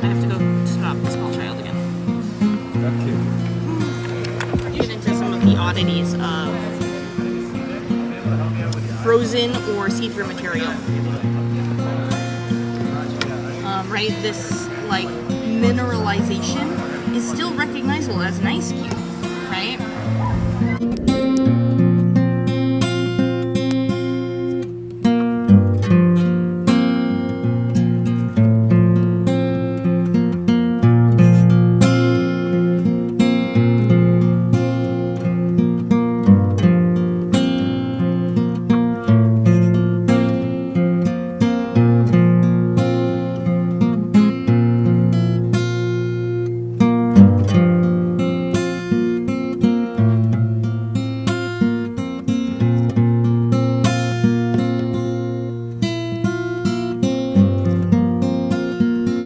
have to go stop the small child again. Get into some of the oddities of frozen or see-through material. Right, this like mineralization is still recognizable as an ice cube, right?